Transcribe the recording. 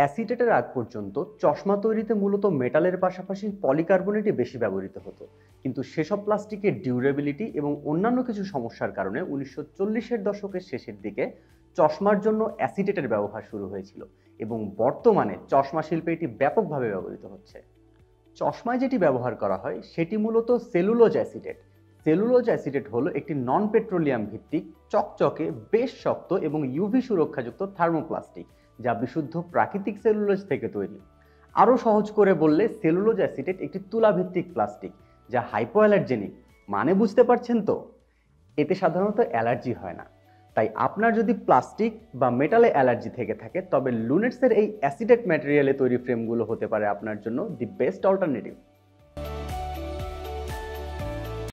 অ্যাসিটেটের আগ পর্যন্ত চশমা তৈরিতে মূলত মেটালের পাশাপাশি পলিকার্বনেটই বেশি ব্যবহৃত হতো, কিন্তু সেসব প্লাস্টিকের ডিউরেবিলিটি এবং অন্যান্য কিছু সমস্যার কারণে 1940-এর দশকের শেষের দিকে চশমার জন্য অ্যাসিটেটের ব্যবহার শুরু হয়েছিল এবং বর্তমানে চশমা শিল্পে এটি ব্যাপকভাবে ব্যবহৃত হচ্ছে। চশমায় যেটি ব্যবহার করা হয় সেটি মূলত সেলুলোজ অ্যাসিটেট। সেলুলোজ অ্যাসিটেট হলো একটি নন পেট্রোলিয়াম ভিত্তিক, চকচকে, বেশ শক্ত এবং ইউভি সুরক্ষাযুক্ত থার্মোপ্লাস্টিক, যা বিশুদ্ধ প্রাকৃতিক সেলুলোজ থেকে তৈরি। আরও সহজ করে বললে সেলুলোজ অ্যাসিটেট একটি তুলাভিত্তিক প্লাস্টিক যা হাইপোঅ্যালার্জেনিক। মানে বুঝতে পারছেন তো? এতে সাধারণত অ্যালার্জি হয় না। তাই আপনার যদি প্লাস্টিক বা মেটালে অ্যালার্জি থেকে থাকে, তবে লুনেটসের এই অ্যাসিটেট ম্যাটেরিয়ালে তৈরি ফ্রেমগুলো হতে পারে আপনার জন্য দি বেস্ট অল্টারনেটিভ।